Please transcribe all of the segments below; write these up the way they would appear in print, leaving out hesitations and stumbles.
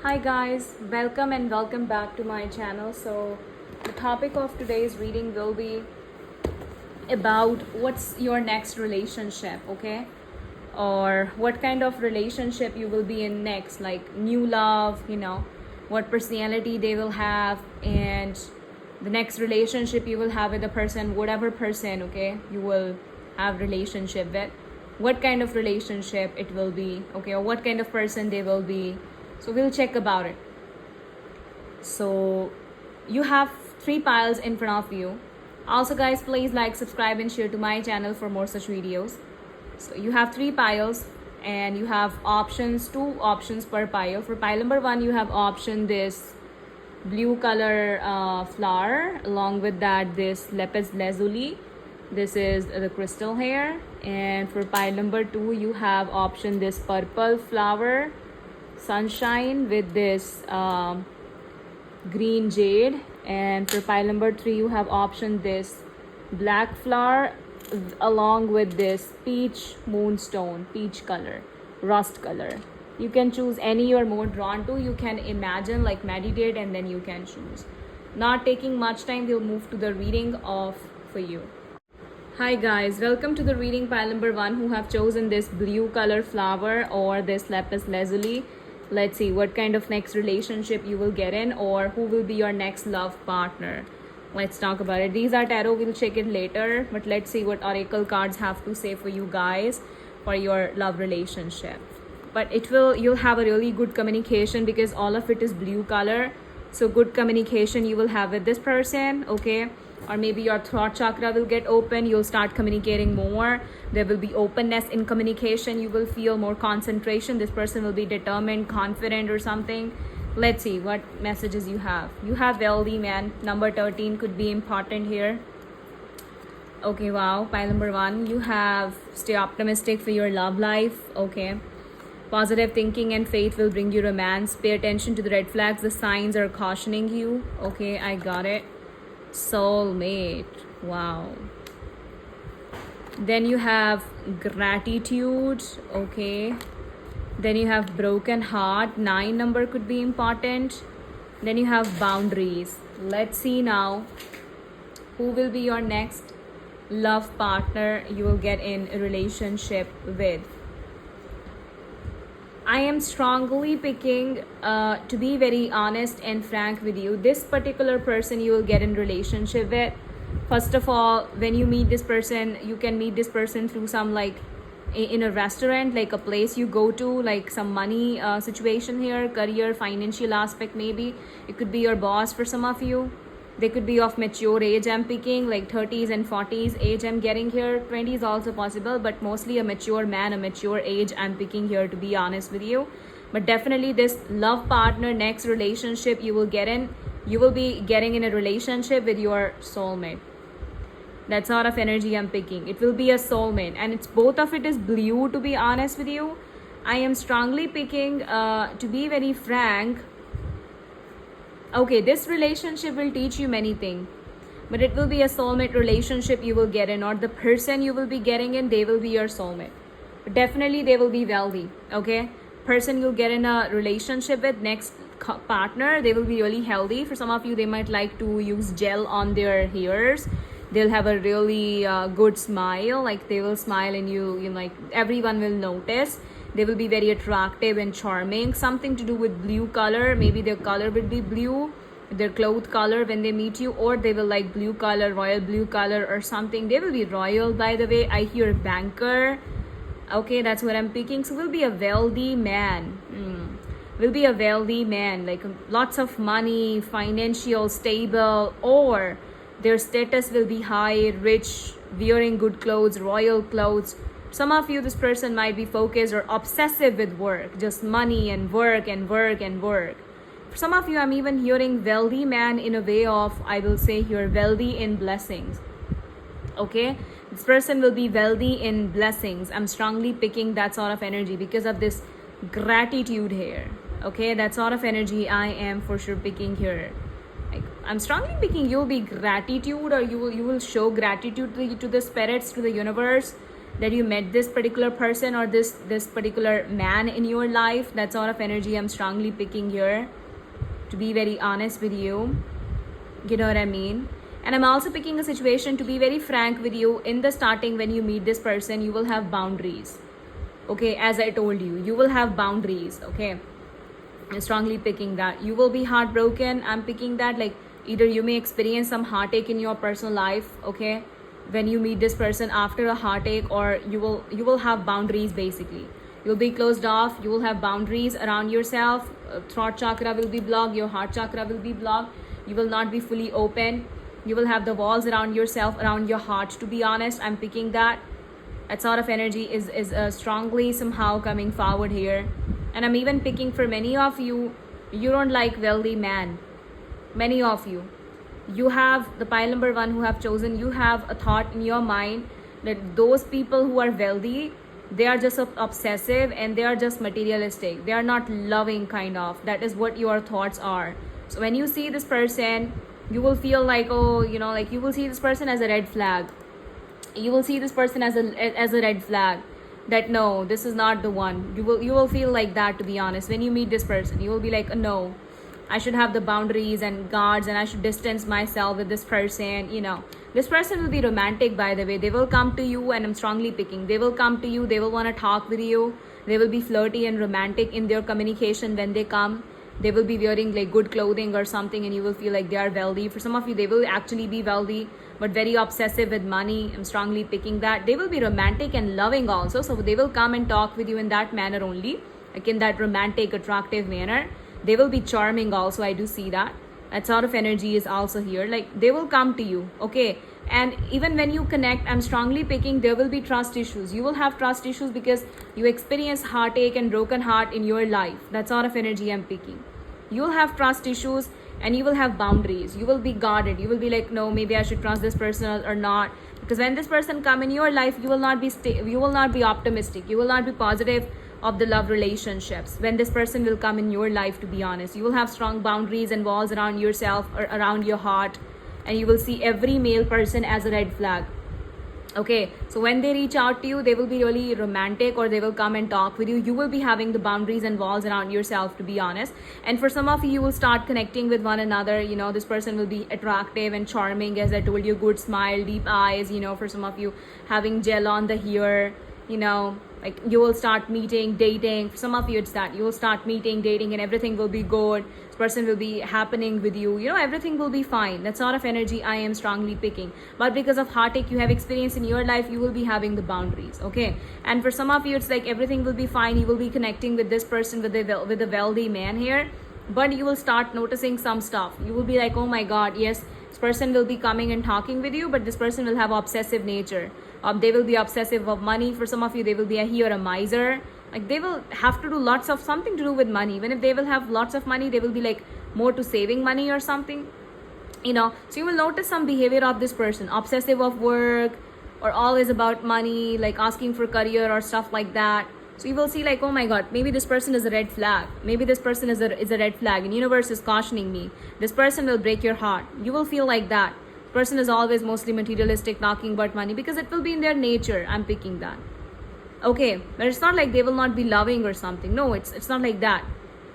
Hi guys, welcome and welcome back to my channel. So the topic of today's reading will be about what's your next relationship, okay? Or what kind of relationship you will be in next, like new love, what personality they will have, and the next relationship you will have with the person, whatever person, okay, you will have relationship with, what kind of relationship it will be, okay, or what kind of person they will be. So we'll check about it. So you have three piles in front of you. Also guys, please like, subscribe and share to my channel for more such videos. So you have three piles and you have two options per pile. For pile number one, you have option this blue color flower, along with that this lapis lazuli. This is the crystal here. And for pile number two, you have option this purple flower, sunshine, with this green jade. And for pile number three, you have option this black flower along with this peach moonstone, peach color, rust color. You can choose any you're more drawn to. You can imagine, like meditate, and then you can choose. Not taking much time, we'll move to the reading of for you. Hi guys, welcome to the reading pile number one who have chosen this blue color flower or this lapis lazuli. Let's see what kind of next relationship you will get in, or who will be your next love partner. Let's talk about it. These are tarot, we'll check it later, but let's see what oracle cards have to say for you guys for your love relationship. But you'll have a really good communication because all of it is blue color. So good communication you will have with this person, okay? Or maybe your throat chakra will get open. You'll start communicating more. There will be openness in communication. You will feel more concentration. This person will be determined, confident, or something. Let's see what messages you have. You have wealthy man. Number 13 could be important here. Okay, wow. Pile number one, you have stay optimistic for your love life. Okay. Positive thinking and faith will bring you romance. Pay attention to the red flags. The signs are cautioning you. Okay, I got it. Soulmate. Wow. Then you have gratitude. Okay. Then you have broken heart. 9 number could be important. Then you have boundaries. Let's see now who will be your next love partner you will get in a relationship with. I am strongly picking, to be very honest and frank with you, this particular person you will get in relationship with. First of all, when you meet this person, you can meet this person through some, like in a restaurant, like a place you go to, like some money situation here, career, financial aspect maybe. It could be your boss for some of you. They could be of mature age, I'm picking, like 30s and 40s age I'm getting here. 20s also possible, but mostly a mature man, a mature age I'm picking here, to be honest with you. But definitely this love partner, next relationship you will be getting in a relationship with your soulmate. That sort of energy I'm picking. It will be a soulmate, and it's both of it is blue, to be honest with you. I am strongly picking, to be very frank, okay, this relationship will teach you many things, but it will be a soulmate relationship you will get in, or the person you will be getting in, they will be your soulmate. But definitely they will be wealthy, okay? Person you'll get in a relationship with, next partner, they will be really healthy. For some of you, they might like to use gel on their hairs. They'll have a really good smile, like they will smile and you like everyone will notice. They will be very attractive and charming. Something to do with blue color. Maybe their color will be blue, their cloth color when they meet you, or they will like blue color, royal blue color or something. They will be royal, by the way. I hear banker. Okay, that's what I'm picking. So will be a wealthy man. Will be a wealthy man, like lots of money, financial, stable, or their status will be high, rich, wearing good clothes, royal clothes. Some of you, this person might be focused or obsessive with work, just money and work and work and work. For some of you, I'm even hearing wealthy man in a way of, I will say here, wealthy in blessings. Okay, this person will be wealthy in blessings. I'm strongly picking that sort of energy because of this gratitude here. Okay, that sort of energy I am for sure picking here. Like, I'm strongly picking you'll be gratitude, or you will show gratitude to the spirits, to the universe. that you met this particular person or this particular man in your life. That sort of energy I'm strongly picking here, to be very honest with you. You know what I mean? And I'm also picking a situation, to be very frank with you. In the starting, when you meet this person, you will have boundaries. Okay, as I told you, you will have boundaries. Okay, I'm strongly picking that. You will be heartbroken. I'm picking that, like, either you may experience some heartache in your personal life, okay, when you meet this person after a heartache, or you will have boundaries. Basically, you'll be closed off. You will have boundaries around yourself. Throat chakra will be blocked, your heart chakra will be blocked. You will not be fully open. You will have the walls around yourself, around your heart, to be honest. I'm picking that. That sort of energy is strongly somehow coming forward here. And I'm even picking, for many of you, you don't like wealthy man. Many of you have the pile number 1 who have chosen. You have a thought in your mind that those people who are wealthy, they are just obsessive and they are just materialistic. They are not loving, kind of. That is what your thoughts are. So when you see this person, you will feel like, oh, you know, like, you will see this person as a red flag. You will see this person as a red flag, that no, this is not the one. You will feel like that, to be honest. When you meet this person, you will be like, no, I should have the boundaries and guards, and I should distance myself with this person. You know, this person will be romantic, by the way. They will come to you, and I'm strongly picking, they will come to you, they will want to talk with you. They will be flirty and romantic in their communication when they come. They will be wearing like good clothing or something, and you will feel like they are wealthy. For some of you, they will actually be wealthy, but very obsessive with money. I'm strongly picking that. They will be romantic and loving also. So they will come and talk with you in that manner only, like in that romantic, attractive manner. They will be charming also. I do see that. That sort of energy is also here. Like, they will come to you, okay? And even when you connect, I'm strongly picking, there will be trust issues. You will have trust issues because you experience heartache and broken heart in your life. That sort of energy I'm picking. You will have trust issues, and you will have boundaries. You will be guarded. You will be like, no, maybe I should trust this person or not. Because when this person come in your life, you will not be optimistic. You will not be positive of the love relationships. When this person will come in your life, to be honest, you will have strong boundaries and walls around yourself or around your heart, and you will see every male person as a red flag. Okay, so when they reach out to you, they will be really romantic, or they will come and talk with you. You will be having the boundaries and walls around yourself, to be honest. And for some of you, you will start connecting with one another. You know, this person will be attractive and charming, as I told you, good smile, deep eyes. You know, for some of you, having gel on the hair. You know, like, you will start meeting, dating. For some of you, it's that you will start meeting, dating, and everything will be good. This person will be happening with you. You know, everything will be fine. That sort of energy I am strongly picking. But because of heartache you have experienced in your life, you will be having the boundaries. Okay, and for some of you, it's like everything will be fine. You will be connecting with this person, with the wealthy man here, but you will start noticing some stuff. You will be like, oh my god, yes, this person will be coming and talking with you, but this person will have obsessive nature. They will be obsessive of money. For some of you, they will be a miser. Like, they will have to do lots of something to do with money. Even if they will have lots of money, they will be like more to saving money or something. You know, so you will notice some behavior of this person, obsessive of work, or always about money, like asking for career or stuff like that. So you will see like, oh my god, maybe this person is a red flag. Maybe this person is a red flag, and universe is cautioning me. This person will break your heart. You will feel like that. Person is always mostly materialistic, talking about money, because it will be in their nature. I'm picking that. Okay, but it's not like they will not be loving or something. No, it's not like that.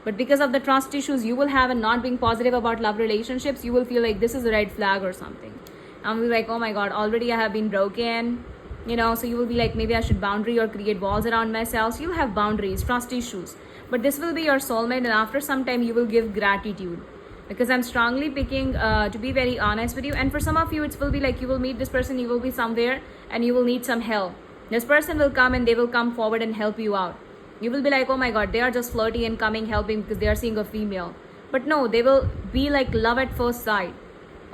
But because of the trust issues you will have, and not being positive about love relationships, you will feel like this is a red flag or something. And be like, oh my god, already I have been broken. You know, so you will be like, maybe I should boundary or create walls around myself. So you'll have boundaries, trust issues. But this will be your soulmate, and after some time you will give gratitude. Because I'm strongly picking, to be very honest with you. And for some of you, it will be like, you will meet this person, you will be somewhere, and you will need some help. This person will come, and they will come forward and help you out. You will be like, oh my god, they are just flirty and coming, helping because they are seeing a female. But no, they will be like love at first sight.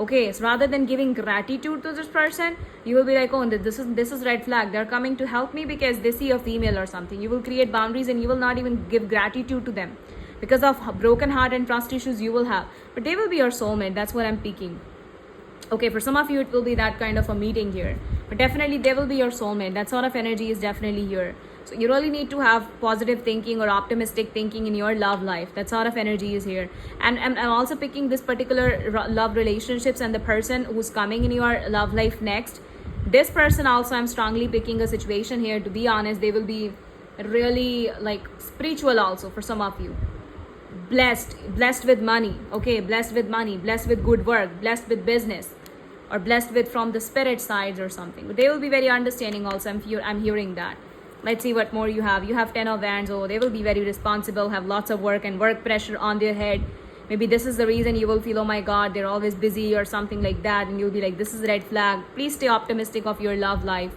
Okay, so rather than giving gratitude to this person, you will be like, oh, this is red flag. They're coming to help me because they see a female or something. You will create boundaries, and you will not even give gratitude to them. Because of broken heart and trust issues you will have. But they will be your soulmate. That's what I'm picking. Okay, for some of you, it will be that kind of a meeting here. But definitely, they will be your soulmate. That sort of energy is definitely here. So you really need to have positive thinking or optimistic thinking in your love life. That sort of energy is here. And I'm also picking this particular love relationships, and the person who's coming in your love life next. This person also, I'm strongly picking a situation here. To be honest, they will be really like spiritual also for some of you. Blessed with money, okay, blessed with money, blessed with good work, blessed with business, or blessed with from the spirit sides or something. But they will be very understanding also. I'm hearing that. Let's see what more you have. You have 10 of wands. Oh, they will be very responsible, have lots of work and work pressure on their head. Maybe this is the reason you will feel, oh my god, they're always busy or something like that, and you'll be like, this is a red flag. Please stay optimistic of your love life.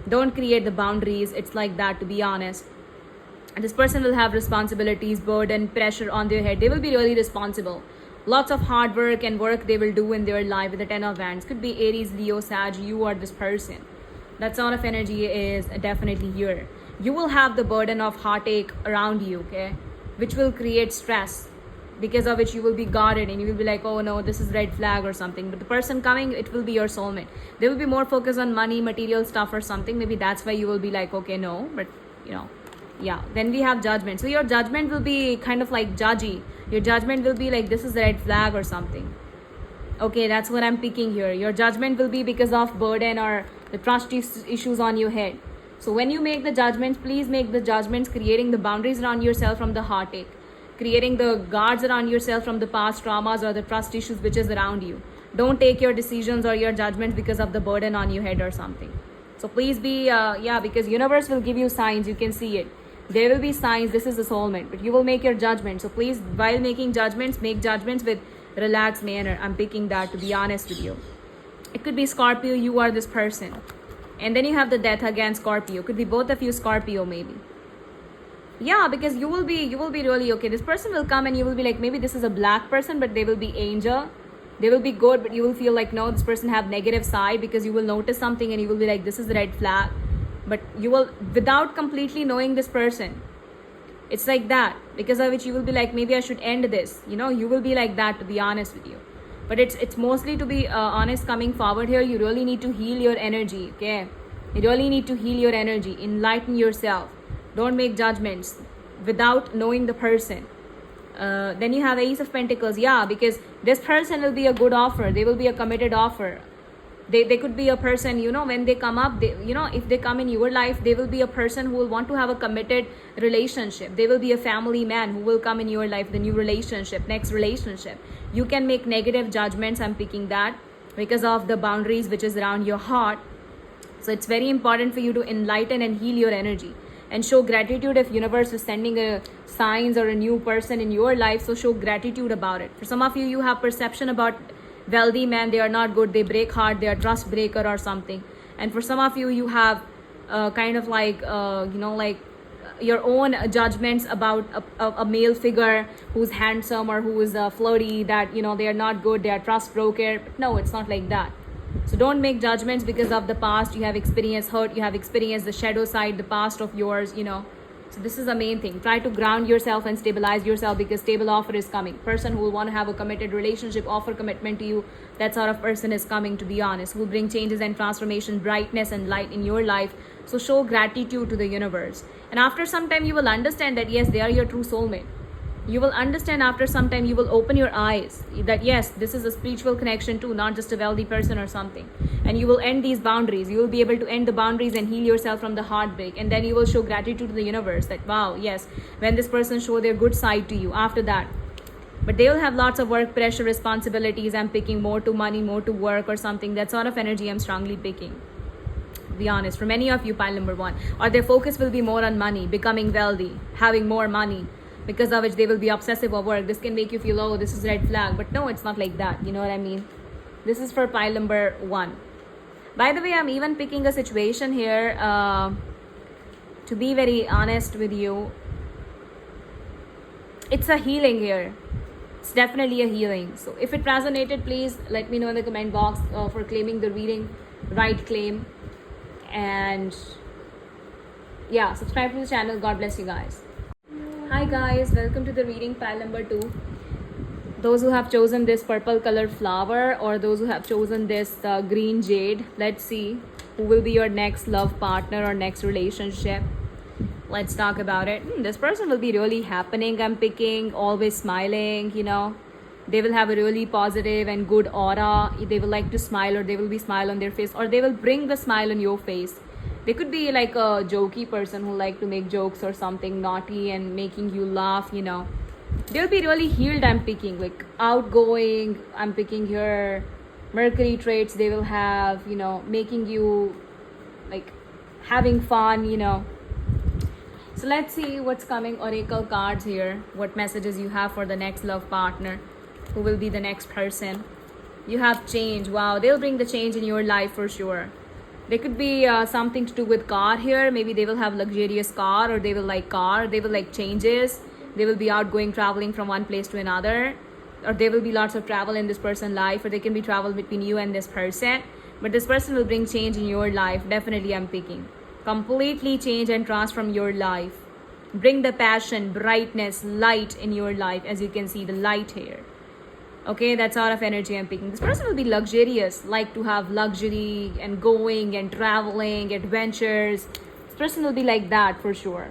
Don't create the boundaries. It's like that, to be honest. And this person will have responsibilities, burden, pressure on their head. They will be really responsible. Lots of hard work and work they will do in their life with the 10 of wands. Could be Aries, Leo, Sag, you or this person. That sort of energy is definitely here. You will have the burden of heartache around you, okay, which will create stress, because of which you will be guarded and you will be like, oh no, this is red flag or something. But the person coming, it will be your soulmate. They will be more focused on money, material stuff or something. Maybe that's why you will be like, okay, no, but you know, yeah. Then we have judgment. So your judgment will be kind of like judgy. Your judgment will be like, this is a red flag or something. Okay, that's what I'm picking here. Your judgment will be because of burden or the trust issues on your head. So when you make the judgments, please make the judgments creating the boundaries around yourself from the heartache, creating the guards around yourself from the past traumas or the trust issues which is around you. Don't take your decisions or your judgments because of the burden on your head or something. So please be, because universe will give you signs. You can see it. There will be signs. This is a soulmate, but you will make your judgment. So please, while making judgments, make judgments with relaxed manner. I'm picking that, to be honest with you. It could be Scorpio, you are this person. And then you have the death again, Scorpio. Could be both of you, Scorpio, maybe. Yeah, because you will be really okay. This person will come and you will be like, maybe this is a black person, but they will be angel. They will be good, but you will feel like, no, this person have negative side, because you will notice something and you will be like, this is a red flag. But you will, without completely knowing this person, it's like that, because of which you will be like, maybe I should end this. You know, you will be like that, to be honest with you. But it's mostly, to be honest, coming forward here, you really need to heal your energy, okay? You really need to heal your energy, enlighten yourself. Don't make judgments without knowing the person. Then you have Ace of Pentacles. Yeah, because this person will be a good offer. They will be a committed offer. They could be a person, you know, when they come up, they, you know, if they come in your life, they will be a person who will want to have a committed relationship. They will be a family man who will come in your life, the new relationship, next relationship. You can make negative judgments. I'm picking that because of the boundaries which is around your heart. So it's very important for you to enlighten and heal your energy and show gratitude if universe is sending a signs or a new person in your life. So show gratitude about it. For some of you, you have perception about wealthy men. They are not good. They break heart. They are trust breaker or something. And for some of you, you have kind of like, your own judgments about a male figure who's handsome or who is flirty, that, you know, they are not good. They are trust broker. But no, it's not like that. So don't make judgments because of the past. You have experienced hurt. You have experienced the shadow side, the past of yours, you know. So this is the main thing. Try to ground yourself and stabilize yourself, because stable offer is coming. Person who will want to have a committed relationship, offer commitment to you, that sort of person is coming, to be honest, who will bring changes and transformation, brightness and light in your life. So show gratitude to the universe. And after some time, you will understand that, yes, they are your true soulmate. You will understand after some time, you will open your eyes that, yes, this is a spiritual connection too, not just a wealthy person or something. And you will end these boundaries. You will be able to end the boundaries and heal yourself from the heartbreak. And then you will show gratitude to the universe that, wow, yes, when this person show their good side to you after that. But they will have lots of work pressure, responsibilities. I'm picking more to money, more to work or something. That sort of energy I'm strongly picking. Be honest, for many of you, pile number 1, or their focus will be more on money, becoming wealthy, having more money, because of which they will be obsessive of work. This can make you feel, oh, this is red flag. But no, it's not like that. You know what I mean? This is for pile number 1. By the way, I'm even picking a situation here. To be very honest with you, it's a healing here. It's definitely a healing. So if it resonated, please let me know in the comment box for claiming the reading, right claim. And yeah, subscribe to the channel. God bless you guys. Hi guys, welcome to the reading, pile number 2. Those who have chosen this purple color flower, or those who have chosen this green jade, let's see who will be your next love partner or next relationship. Let's talk about it. This person will be really happening. I'm picking, always smiling, you know. They will have a really positive and good aura. They will like to smile, or they will be smile on their face, or they will bring the smile on your face. They could be like a jokey person who like to make jokes or something naughty and making you laugh, you know. They'll be really healed, I'm picking, like outgoing, I'm picking here. Mercury traits they will have, you know, making you like having fun, you know. So let's see what's coming, oracle cards here, what messages you have for the next love partner, who will be the next person. You have change. Wow, they'll bring the change in your life for sure. There could be something to do with car here. Maybe they will have luxurious car, or they will like car, they will like changes. They will be outgoing, traveling from one place to another, or there will be lots of travel in this person's life, or there can be travel between you and this person. But this person will bring change in your life. Definitely I'm picking. Completely change and transform your life. Bring the passion, brightness, light in your life. As you can see, the light here. Okay, that's out of energy I'm picking. This person will be luxurious, like to have luxury and going and traveling, adventures. This person will be like that for sure.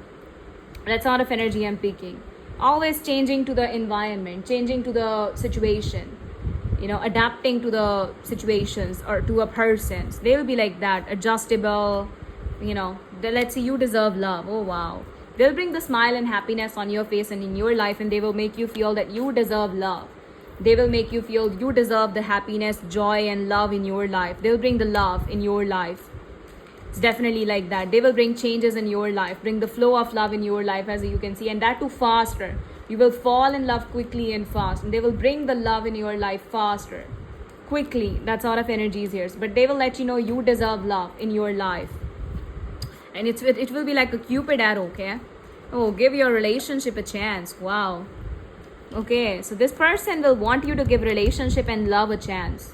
That's out of energy I'm picking. Always changing to the environment, changing to the situation, you know, adapting to the situations or to a person. So they will be like that, adjustable, you know. Let's see, you deserve love. Oh wow. They'll bring the smile and happiness on your face and in your life, and they will make you feel that you deserve love. They will make you feel you deserve the happiness, joy, and love in your life. They'll bring the love in your life. It's definitely like that. They will bring changes in your life, bring the flow of love in your life, as you can see, and that too faster. You will fall in love quickly and fast, and they will bring the love in your life faster, quickly. That's out of energies here. But they will let you know you deserve love in your life. And it will be like a Cupid arrow, okay? Oh, give your relationship a chance. Wow. Okay, so this person will want you to give relationship and love a chance.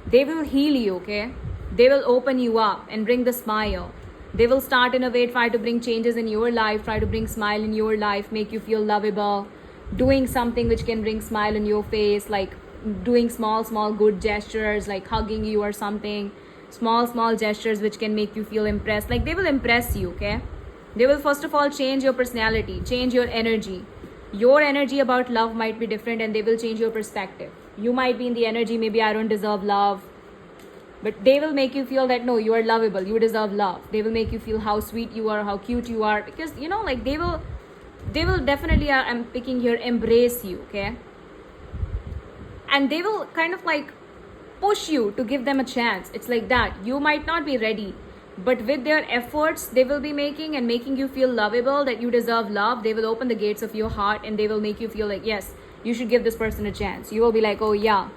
They will heal you, okay? They will open you up and bring the smile. They will start in a way, try to bring changes in your life, try to bring smile in your life, make you feel lovable, doing something which can bring smile in your face, like doing small good gestures, like hugging you or something. Small gestures which can make you feel impressed. Like they will impress you, okay? They will first of all change your personality, change your energy. Your energy about love might be different, and they will change your perspective. You might be in the energy, maybe I don't deserve love. But they will make you feel that no, you are lovable, you deserve love. They will make you feel how sweet you are, how cute you are. Because, you know, like they will definitely, I'm picking here, embrace you, okay? And they will kind of like push you to give them a chance. It's like that. You might not be ready, but with their efforts they will be making and making you feel lovable, that you deserve love. They will open the gates of your heart, and they will make you feel like, yes, you should give this person a chance. You will be like, oh yeah,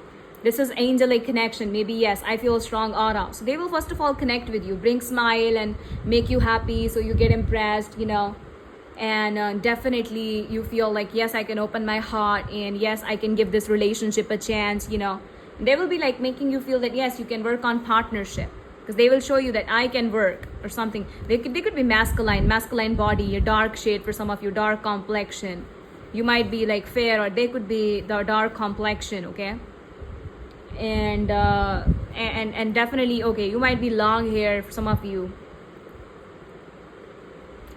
this is angelic connection. Maybe yes, I feel a strong aura. So they will first of all connect with you, bring smile and make you happy, so you get impressed, you know. And definitely you feel like, yes, I can open my heart, and yes, I can give this relationship a chance, you know. They will be like making you feel that yes, you can work on partnership, because they will show you that I can work or something. They could be masculine body, a dark shade for some of you, dark complexion. You might be like fair, or they could be the dark complexion, okay? And definitely, okay, you might be long hair for some of you.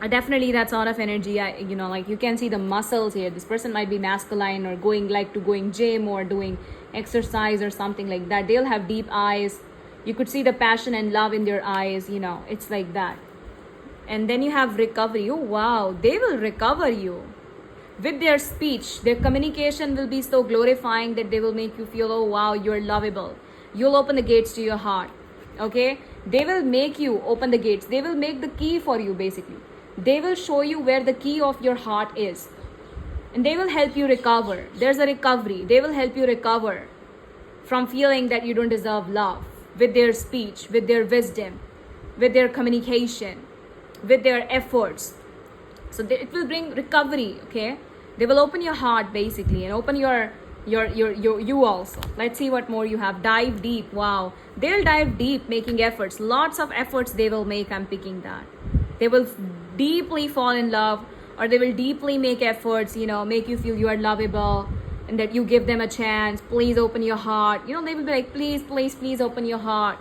Definitely that's out of energy. You know, like you can see the muscles here. This person might be masculine, or going gym or doing exercise or something like that. They'll have deep eyes. You could see the passion and love in their eyes, you know. It's like that. And then you have recovery. Oh wow, they will recover you with their speech. Their communication will be so glorifying that they will make you feel, oh wow, you're lovable. You'll open the gates to your heart, okay? They will make you open the gates. They will make the key for you, basically. They will show you where the key of your heart is, and they will help you recover. There's a recovery. They will help you recover from feeling that you don't deserve love, with their speech, with their wisdom, with their communication, with their efforts. So it will bring recovery, okay? They will open your heart, basically, and open your you also. Let's see what more you have. Dive deep. Wow, they'll dive deep, making efforts, lots of efforts they will make. I'm picking that. They will deeply fall in love, or they will deeply make efforts, you know, make you feel you are lovable, and that you give them a chance. Please open your heart. You know, they will be like, please open your heart.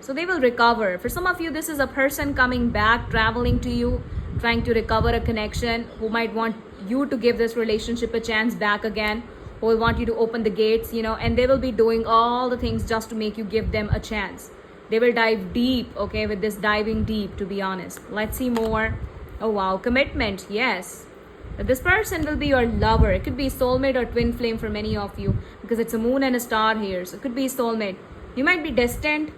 So they will recover. For some of you, this is a person coming back, traveling to you, trying to recover a connection, who might want you to give this relationship a chance back again, who will want you to open the gates, and they will be doing all the things just to make you give them a chance. They will dive deep, okay, with this diving deep, to be honest. Let's see more. Oh wow, commitment, yes. This person will be your lover. It could be soulmate or twin flame for many of you, because it's a moon and a star here. So it could be soulmate. You might be distant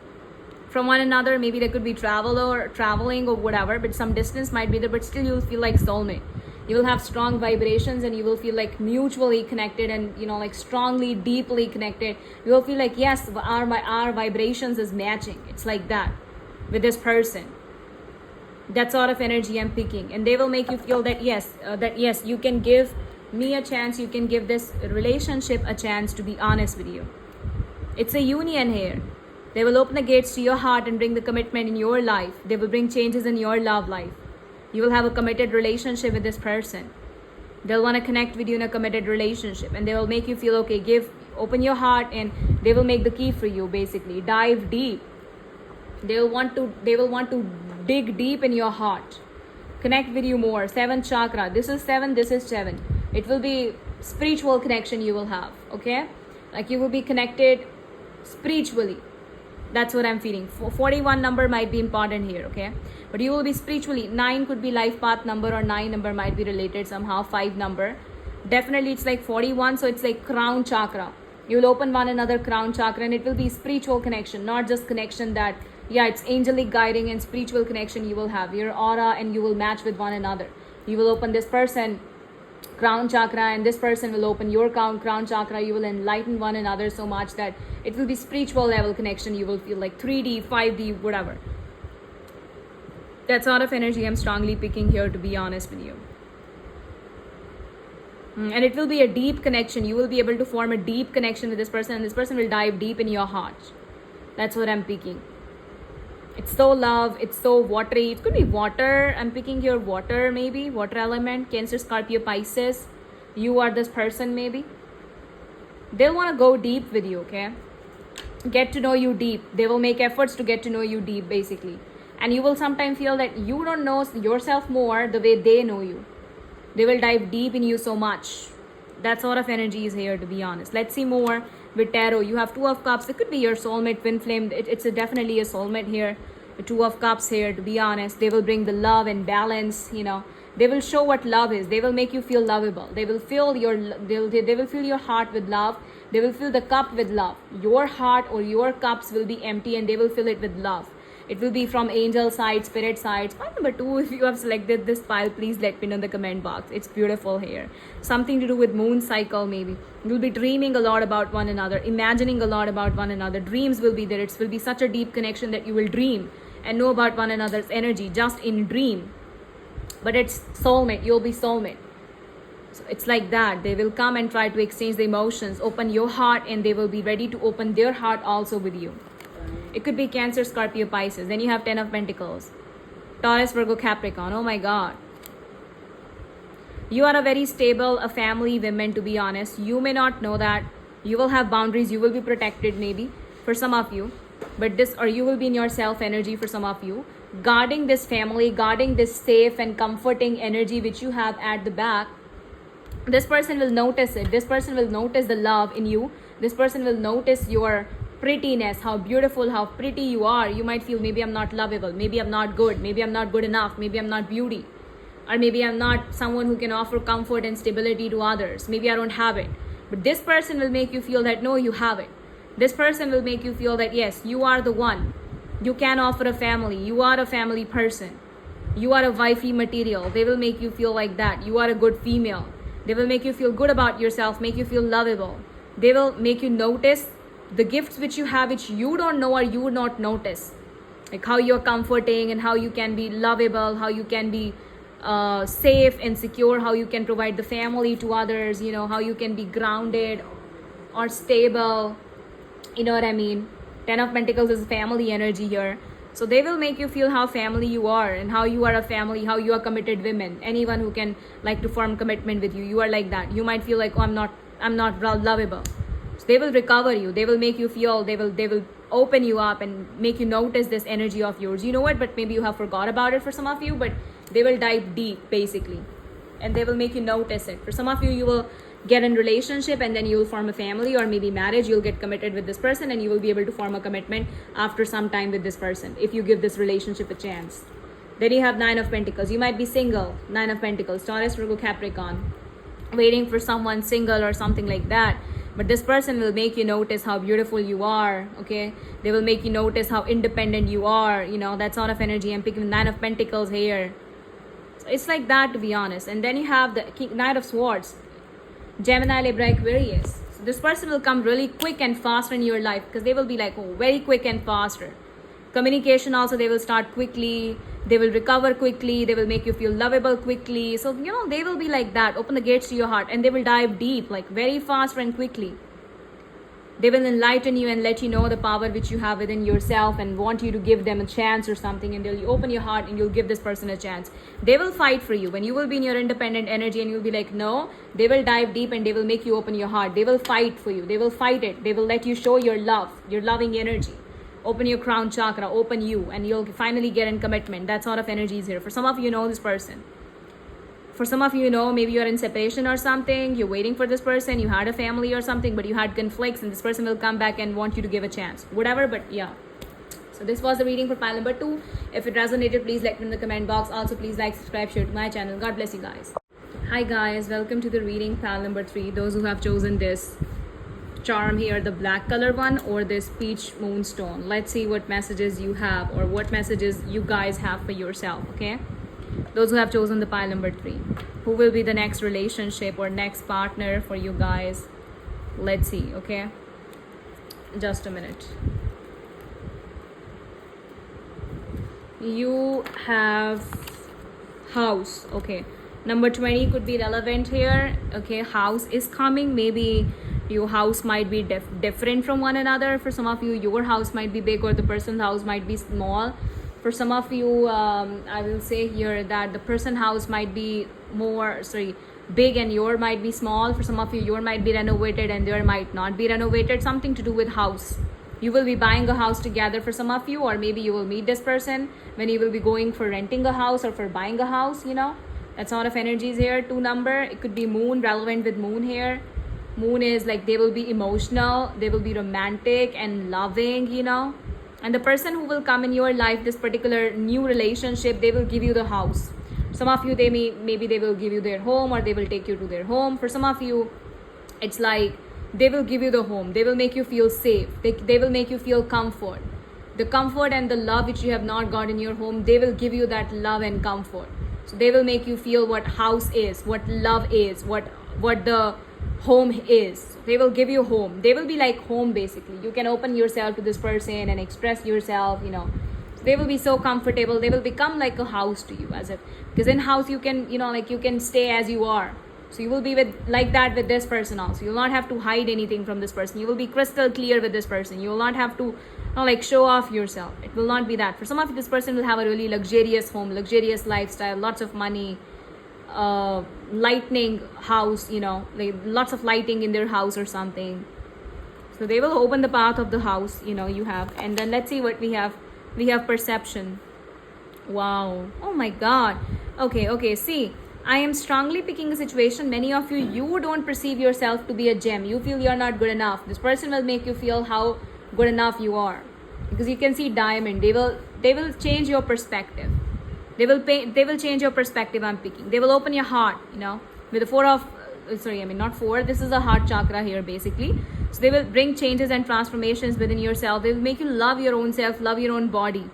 from one another. Maybe there could be traveling or whatever, but some distance might be there, but still you'll feel like soulmate. You will have strong vibrations and you will feel like mutually connected and, like strongly, deeply connected. You will feel like, yes, our vibrations is matching. It's like that with this person. That sort of energy I'm picking. And they will make you feel that, yes, you can give me a chance. You can give this relationship a chance, to be honest with you. It's a union here. They will open the gates to your heart and bring the commitment in your life. They will bring changes in your love life. You will have a committed relationship with this person. They'll want to connect with you in a committed relationship, and they will make you feel okay. Open your heart, and they will make the key for you, basically. Dive deep. They will want to dig deep in your heart. Connect with you more. 7th chakra. This is 7, this is 7. It will be spiritual connection you will have, okay? Like you will be connected spiritually. That's what I'm feeling. 41 number might be important here, okay? But you will be spiritually. 9 could be life path number, or 9 number might be related somehow. 5 number. Definitely it's like 41, so it's like crown chakra. You will open one another crown chakra, and it will be spiritual connection, not just connection that, it's angelic guiding and spiritual connection you will have. Your aura, and you will match with one another. You will open this person crown chakra, and this person will open your crown chakra. You will enlighten one another so much that it will be spiritual level connection. You will feel like 3D, 5D, whatever. That sort of energy I'm strongly picking here, to be honest with you. And it will be a deep connection. You will be able to form a deep connection with this person, and this person will dive deep in your heart. That's what I'm picking. It's so love, it's so watery. It could be water. I'm picking here water, maybe. Water element. Cancer, Scorpio, Pisces. You are this person, maybe. They'll want to go deep with you, okay? Get to know you deep. They will make efforts to get to know you deep, basically. And you will sometimes feel that you don't know yourself more the way they know you. They will dive deep in you so much. That sort of energy is here, to be honest. Let's see more with tarot. You have 2 of cups. It could be your soulmate, twin flame. It's definitely a soulmate here. The 2 of cups here, to be honest. They will bring the love and balance, They will show what love is. They will make you feel lovable. They will fill they will fill your heart with love. They will fill the cup with love. Your heart or your cups will be empty, and they will fill it with love. It will be from angel side, spirit side. Point number 2, if you have selected this pile, please let me know in the comment box. It's beautiful here. Something to do with moon cycle, maybe. You'll be dreaming a lot about one another, imagining a lot about one another. Dreams will be there. It will be such a deep connection that you will dream and know about one another's energy just in dream. But it's soulmate. You'll be soulmate. So it's like that. They will come and try to exchange the emotions, open your heart, and they will be ready to open their heart also with you. It could be Cancer, Scorpio, Pisces. Then you have 10 of Pentacles. Taurus, Virgo, Capricorn. Oh my God. You are a very stable, a family woman, to be honest. You may not know that. You will have boundaries. You will be protected, maybe, for some of you. But you will be in your self energy for some of you. Guarding this family, guarding this safe and comforting energy which you have at the back. This person will notice it. This person will notice the love in you. This person will notice your prettiness, how beautiful, how pretty you are. You might feel, maybe I'm not lovable, maybe I'm not good, maybe I'm not good enough, maybe I'm not beauty, or maybe I'm not someone who can offer comfort and stability to others. Maybe I don't have it. But this person will make you feel that no, you have it. This person will make you feel that yes, you are the one. You can offer a family. You are a family person. You are a wifey material. They will make you feel like that. You are a good female. They will make you feel good about yourself, make you feel lovable. They will make you notice the gifts which you have, which you don't know or you would not notice. Like how you're comforting and how you can be lovable, how you can be safe and secure, how you can provide the family to others, how you can be grounded or stable. You know what I mean? 10 of Pentacles is family energy here. So they will make you feel how family you are and how you are a family, how you are committed women. Anyone who can like to form commitment with you, you are like that. You might feel like, oh, I'm not lovable. So they will recover you. They will make you feel, they will open you up and make you notice this energy of yours. You know what? But maybe you have forgot about it for some of you, but they will dive deep basically. And they will make you notice it. For some of you, get in relationship, and then you'll form a family, or maybe marriage. You'll get committed with this person, and you will be able to form a commitment after some time with this person if you give this relationship a chance. Then you have Nine of Pentacles. You might be single. Nine of Pentacles, Taurus, Virgo, Capricorn, waiting for someone single or something like that. But this person will make you notice how beautiful you are, okay? They will make you notice how independent you are, you know, that sort of energy. I'm picking Nine of Pentacles here. So it's like that, to be honest. And then you have the Knight of Swords, Gemini, Libra, Aquarius. So this person will come really quick and faster in your life, because they will be like, oh, very quick and faster. Communication also, they will start quickly, they will recover quickly, they will make you feel lovable quickly. So, you know, they will be like that, open the gates to your heart, and they will dive deep, like very fast and quickly. They will enlighten you and let you know the power which you have within yourself, and want you to give them a chance or something, and they'll open your heart and you'll give this person a chance. They will fight for you when you will be in your independent energy, and you'll be like, no. They will dive deep and they will make you open your heart. They will fight for you, they will fight it, they will let you show your love, your loving energy. Open your crown chakra, open you, and you'll finally get in commitment. That sort of energy is here. For some of you know this person. For some of you know, maybe you're in separation or something, you're waiting for this person, you had a family or something, but you had conflicts, and this person will come back and want you to give a chance. Whatever, but yeah. So this was the reading for pile number 2. If it resonated, please let me in the comment box. Also, please like, subscribe, share to my channel. God bless you guys. Hi guys, welcome to the reading pile number 3. Those who have chosen this charm here, the black color one, or this peach moonstone. Let's see what messages you have, or what messages you guys have for yourself, okay? Those who have chosen the pile number 3, who will be the next relationship or next partner for you guys? Let's see, okay? Just a minute. You have house, okay? Number 20 could be relevant here, okay? House is coming. Maybe your house might be different from one another. For some of you, your house might be big, or the person's house might be small. For some of you, I will say here that the person's house might be big, and your might be small. For some of you, your might be renovated and their might not be renovated. Something to do with house. You will be buying a house together for some of you, or maybe you will meet this person when you will be going for renting a house or for buying a house, you know. That sort of energies here. 2 number, it could be moon, relevant with moon here. Moon is like they will be emotional, they will be romantic and loving, you know. And the person who will come in your life, this particular new relationship, they will give you the house. Some of you, maybe they will give you their home, or they will take you to their home. For some of you, it's like they will give you the home. They will make you feel safe. They will make you feel comfort. The comfort and the love which you have not got in your home, they will give you that love and comfort. So they will make you feel what house is, what love is, what the home is. They will give you home. They will be like home, basically. You can open yourself to this person and express yourself, you know. So they will be so comfortable. They will become like a house to you, as if, because in house you can, you know, like you can stay as you are. So you will be like that with this person also. You will not have to hide anything from this person. You will be crystal clear with this person. You will not have to, you know, like show off yourself. It will not be that. For some of you, this person will have a really luxurious home, luxurious lifestyle, lots of money, lightning house, you know, like lots of lighting in their house or something. So they will open the path of the house, you know, you have. And then let's see what we have. We have perception. Wow. Oh my God. Okay. See, I am strongly picking a situation. Many of you, you don't perceive yourself to be a gem. You feel you're not good enough. This person will make you feel how good enough you are, because you can see diamond. They will change your perspective. They will change your perspective. I'm picking. They will open your heart, you know, with the 4 of not 4. This is a heart chakra here, basically. So they will bring changes and transformations within yourself. They will make you love your own self, love your own body,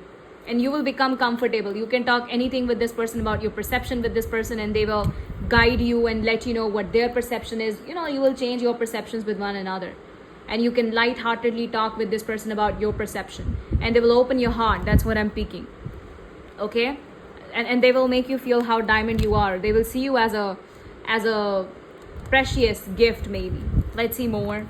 and you will become comfortable. You can talk anything with this person about your perception with this person, and they will guide you and let you know what their perception is. You know, you will change your perceptions with one another, and you can lightheartedly talk with this person about your perception, and they will open your heart. That's what I'm picking. Okay. And they will make you feel how diamond you are. They will see you as a precious gift, maybe. Let's see more.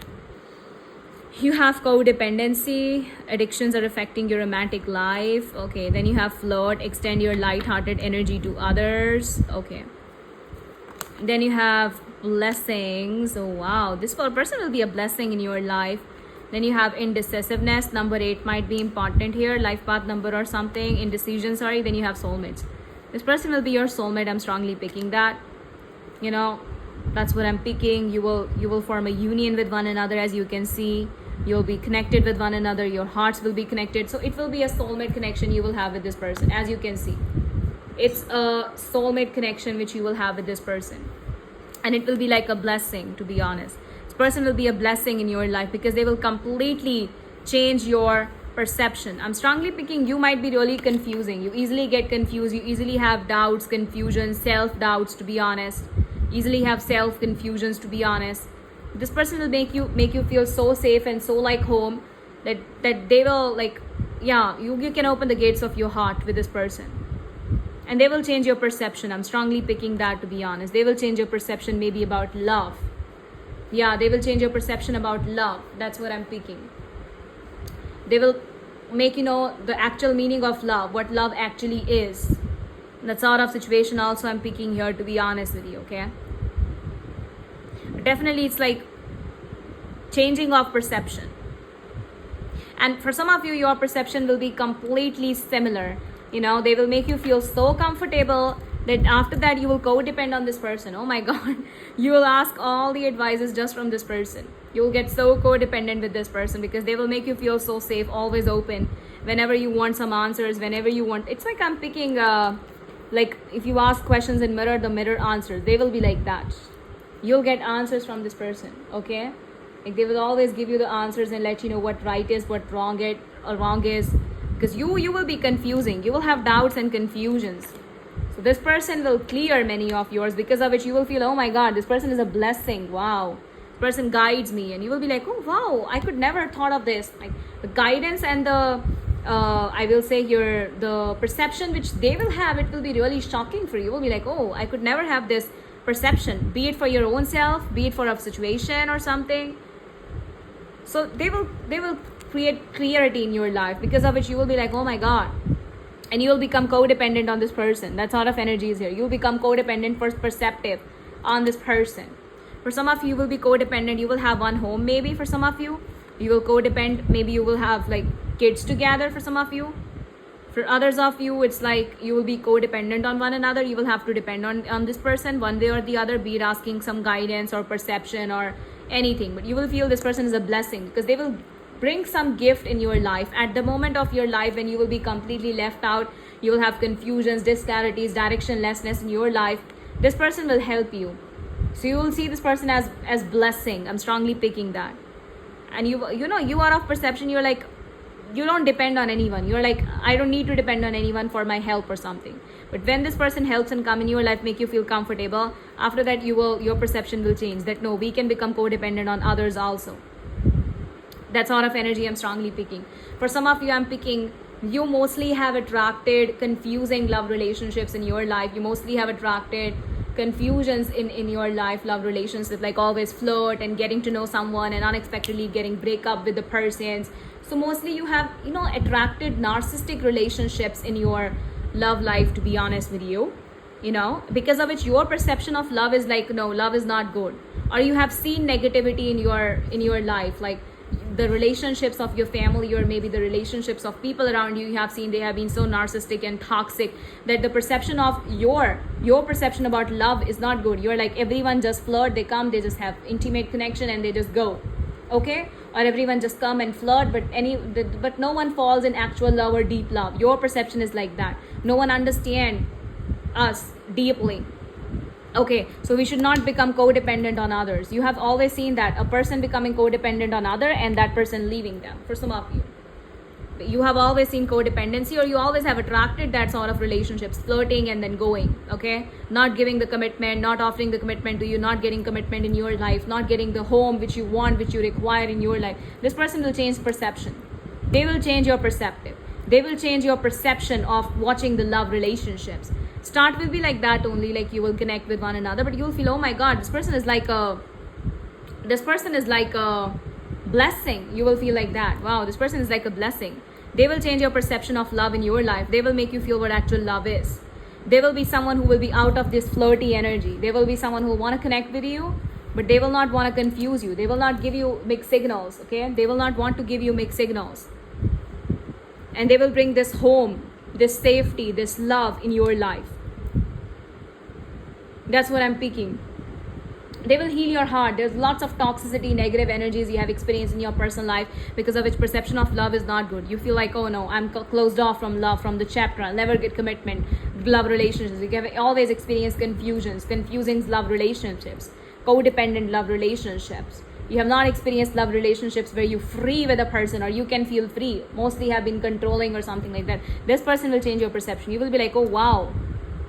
You have codependency. Addictions are affecting your romantic life. Okay, then you have flirt. Extend your light-hearted energy to others. Okay. Then you have blessings. Oh wow, this person will be a blessing in your life. Then you have indecisiveness. Number 8 might be important here. Life path number or something. Indecision, sorry. Then you have soulmates. This person will be your soulmate. I'm strongly picking that. You know, That's what I'm picking. You will form a union with one another, as you can see. You'll be connected with one another. Your hearts will be connected. So it will be a soulmate connection you will have with this person, as you can see. It's a soulmate connection which you will have with this person. And it will be like a blessing, to be honest. This person will be a blessing in your life because they will completely change your perception. I'm strongly picking you might be really confusing. You easily get confused. You easily have doubts, confusion, self-doubts, to be honest. Easily have self-confusions, to be honest. This person will make you feel so safe and so like home that they will like, yeah, you can open the gates of your heart with this person. And they will change your perception. I'm strongly picking that, to be honest. They will change your perception maybe about love. Yeah, they will change your perception about love. That's what I'm picking. They will make you know the actual meaning of love, what love actually is. That sort of situation also I'm picking here, to be honest with you, okay? But definitely it's like changing of perception. And for some of you, your perception will be completely similar. You know, they will make you feel so comfortable that after that you will co-depend on this person. Oh my God. You will ask all the advices just from this person. You will get so codependent with this person because they will make you feel so safe, always open. Whenever you want some answers, whenever you want. It's like I'm picking, like if you ask questions in mirror, the mirror answers. They will be like that. You'll get answers from this person, okay? Like they will always give you the answers and let you know what right is, what wrong is. Because you will be confusing. You will have doubts and confusions. So this person will clear many of yours, because of which you will feel, oh my God, this person is a blessing. Wow. This person guides me. And you will be like, oh wow, I could never thought of this. Like the guidance and the I will say here, the perception which they will have, it will be really shocking for you. You will be like, oh, I could never have this perception, be it for your own self, be it for a situation or something. So they will create clarity in your life, because of which you will be like, oh my God. And you will become codependent on this person. That sort of energy is here. You will become codependent, first perceptive on this person. For some of you will be codependent. You will have one home maybe. For some of you will codepend. Maybe you will have like kids together for some of you. For others of you, it's like you will be codependent on one another. You will have to depend on this person one way or the other, be it asking some guidance or perception or anything. But you will feel this person is a blessing, because they will bring some gift in your life at the moment of your life when you will be completely left out. You will have confusions, disclarities, directionlessness in your life. This person will help you. So you will see this person as blessing. I'm strongly picking that. And you know, you are of perception. You're like, you don't depend on anyone. You're like, I don't need to depend on anyone for my help or something. But when this person helps and come in your life, make you feel comfortable, after that your perception will change, that no, we can become codependent on others also. That sort of energy I'm strongly picking. For some of you, I'm picking, you mostly have attracted confusing love relationships in your life. You mostly have attracted confusions in your life, love relationships, like always flirt and getting to know someone and unexpectedly getting break up with the persons. So mostly you have, you know, attracted narcissistic relationships in your love life, to be honest with you. You know, because of which your perception of love is like, no, love is not good. Or you have seen negativity in your life, like the relationships of your family, or maybe the relationships of people around you have seen they have been so narcissistic and toxic that the perception of your perception about love is not good. You're like, everyone just flirt, they come, they just have intimate connection and they just go, okay? Or everyone just come and flirt, but no one falls in actual love or deep love. Your perception is like that. No one understands us deeply. Okay, so we should not become codependent on others. You have always seen that, a person becoming codependent on other and that person leaving them. For some of you have always seen codependency, or you always have attracted that sort of relationships, flirting and then going, okay? Not giving the commitment, not offering the commitment to you, not getting commitment in your life, not getting the home which you want, which you require in your life. This person will change perception. They will change your perspective. They will change your perception of watching the love relationships. Start will be like that only, like you will connect with one another, but you'll feel, oh my God, this person is like a blessing. You will feel like that. Wow, this person is like a blessing. They will change your perception of love in your life. They will make you feel what actual love is. They will be someone who will be out of this flirty energy. They will be someone who will want to connect with you, but they will not want to confuse you. They will not give you mixed signals, okay? They will not want to give you mixed signals. And they will bring this home, this safety, this love in your life. That's what I'm picking. They will heal your heart. There's lots of toxicity, negative energies you have experienced in your personal life, because of which perception of love is not good. You feel like, oh no, I'm closed off from love, from the chapter. I'll never get commitment, love relationships. You have always experienced confusions, confusing love relationships, codependent love relationships. You have not experienced love relationships where you free with a person, or you can feel free. Mostly have been controlling or something like that. This person will change your perception. You will be like, oh wow,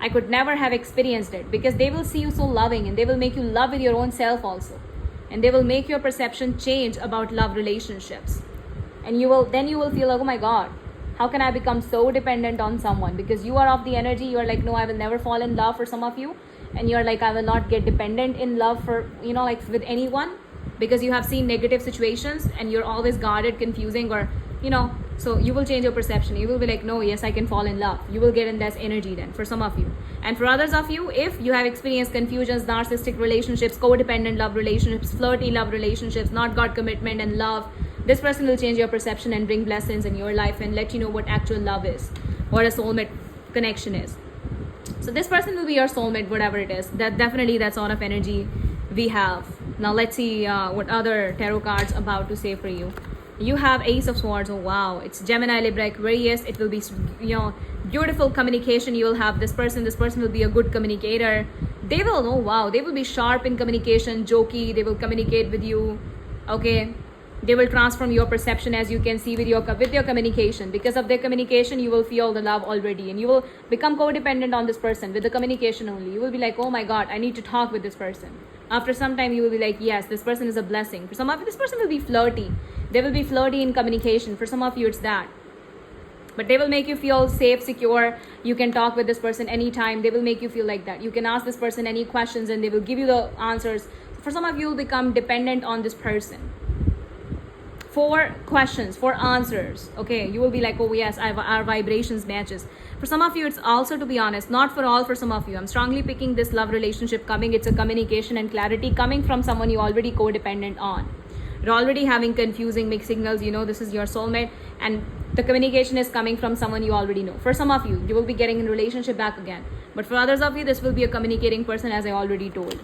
I could never have experienced it, because they will see you so loving, and they will make you love with your own self also. And they will make your perception change about love relationships. And you will feel like, oh my God, how can I become so dependent on someone? Because you are of the energy, you are like, no, I will never fall in love for some of you. And you're like, I will not get dependent in love for, like with anyone, because you have seen negative situations and you're always guarded, confusing, or, so you will change your perception. You will be like, no, yes, I can fall in love. You will get in that energy then, for some of you. And for others of you, if you have experienced confusions, narcissistic relationships, codependent love relationships, flirty love relationships, not got commitment and love, this person will change your perception and bring blessings in your life and let you know what actual love is, what a soulmate connection is. So this person will be your soulmate, whatever it is. That sort of energy we have. Now let's see what other tarot cards about to say for you. You have Ace of Swords. Oh wow, it's Gemini, Libra, Aquarius. It will be, beautiful communication you will have. This person will be a good communicator. They will, oh wow, they will be sharp in communication, jokey. They will communicate with you. Okay, they will transform your perception, as you can see, with your communication. Because of their communication, you will feel the love already, and you will become codependent on this person with the communication only. You will be like, oh my God, I need to talk with this person. After some time, you will be like, yes, this person is a blessing. For some of you, this person will be flirty. They will be flirty in communication. For some of you, it's that. But they will make you feel safe, secure. You can talk with this person anytime. They will make you feel like that. You can ask this person any questions and they will give you the answers. For some of you, will become dependent on this person. For questions, for answers. Okay, you will be like, oh yes, our vibrations matches. For some of you, it's also, to be honest, not for all, for some of you. I'm strongly picking this love relationship coming. It's a communication and clarity coming from someone you already codependent on. You're already having confusing mixed signals. This is your soulmate, and the communication is coming from someone you already know. For some of you, you will be getting in relationship back again. But for others of you, this will be a communicating person, as I already told.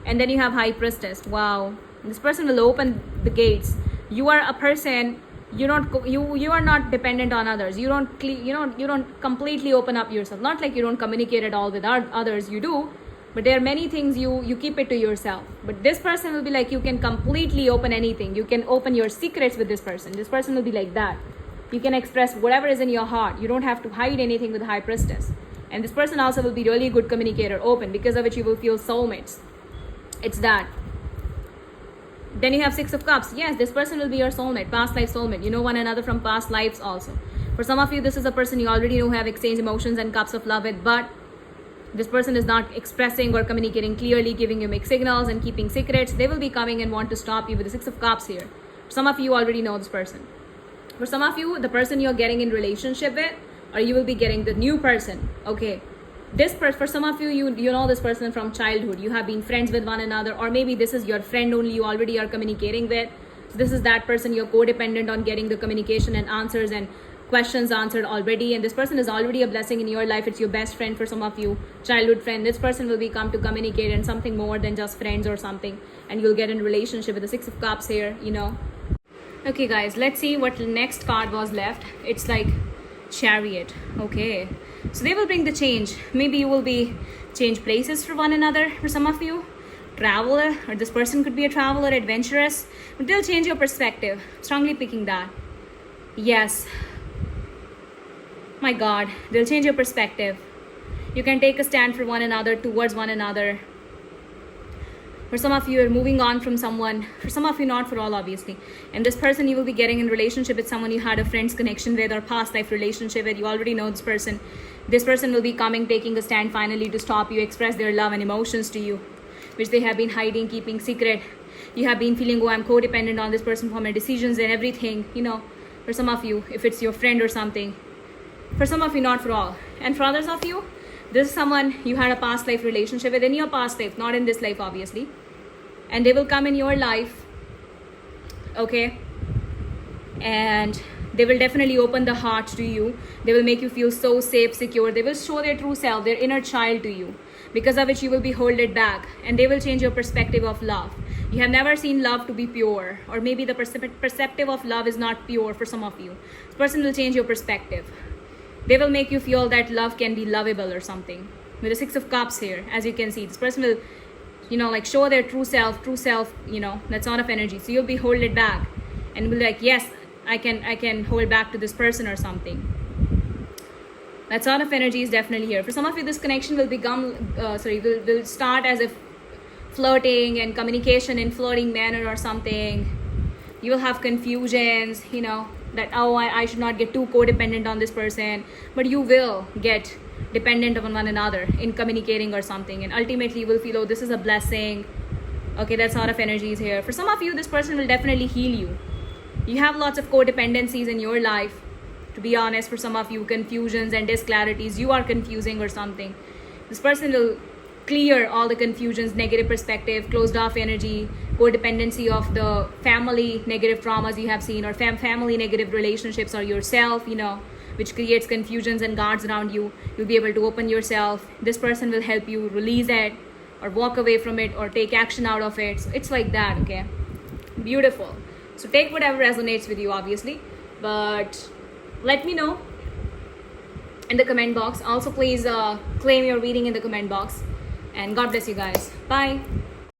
And then you have High Priestess. Wow, this person will open the gates. You are a person. You are not dependent on others. You don't completely open up yourself. Not like you don't communicate at all with others. You do. But there are many things you keep it to yourself. But this person will be like, you can completely open anything. You can open your secrets with this person. This person will be like that. You can express whatever is in your heart. You don't have to hide anything with High Priestess. And this person also will be really good communicator, open, because of which you will feel soulmates. It's that. Then you have Six of Cups. Yes, this person will be your soulmate, past life soulmate. You know one another from past lives also. For some of you, this is a person you already know, have exchanged emotions and cups of love with, but this person is not expressing or communicating clearly, giving you mixed signals and keeping secrets. They will be coming and want to stop you with the Six of Cups here. Some of you already know this person. For some of you, the person you're getting in relationship with, or you will be getting the new person. Okay. For some of you, you know this person from childhood. You have been friends with one another, or maybe this is your friend only you already are communicating with. So this is that person you're codependent on getting the communication and answers and questions answered already. And this person is already a blessing in your life. It's your best friend for some of you, childhood friend. This person will become to communicate and something more than just friends or something. And you'll get in relationship with the Six of Cups here, Okay, guys, let's see what the next card was left. It's like Chariot. Okay, so they will bring the change. Maybe you will be change places for one another. For some of you, traveler, or this person could be a traveler, adventurous, but they'll change your perspective. Strongly picking that. Yes, my God, they'll change your perspective. You can take a stand for one another, towards one another. For some of you, are moving on from someone. For some of you, not for all, obviously. And this person you will be getting in relationship with someone you had a friend's connection with or past life relationship with. You already know this person. This person will be coming, taking a stand finally to stop you, express their love and emotions to you, which they have been hiding, keeping secret. You have been feeling, oh, I'm codependent on this person for my decisions and everything. For some of you, if it's your friend or something. For some of you, not for all. And for others of you, this is someone you had a past life relationship with in your past life, not in this life, obviously. And they will come in your life, okay? And they will definitely open the heart to you. They will make you feel so safe, secure. They will show their true self, their inner child to you. because of which you will be holded back, and they will change your perspective of love. You have never seen love to be pure, or maybe the perspective of love is not pure for some of you. This person will change your perspective. They will make you feel that love can be lovable or something. With the Six of Cups here, as you can see, this person will, like show their true self, that sort of energy. So you'll be holded back and be like, yes, I can hold back to this person or something. That sort of energy is definitely here. For some of you, this connection will will start as a flirting and communication in flirting manner or something. You will have confusions, that, I should not get too codependent on this person, but you will get dependent on one another in communicating or something, and ultimately you will feel, oh, this is a blessing. Okay, that sort of energy is here. For some of you, this person will definitely heal you. You have lots of codependencies in your life. To be honest, for some of you, confusions and disclarities, you are confusing or something. This person will clear all the confusions, negative perspective, closed off energy, codependency of the family negative traumas you have seen, or family negative relationships, or yourself, which creates confusions and guards around you. You'll be able to open yourself. This person will help you release it, or walk away from it, or take action out of it. So it's like that, okay? Beautiful. So take whatever resonates with you, obviously, but let me know in the comment box. Also, please claim your reading in the comment box, and God bless you guys. Bye.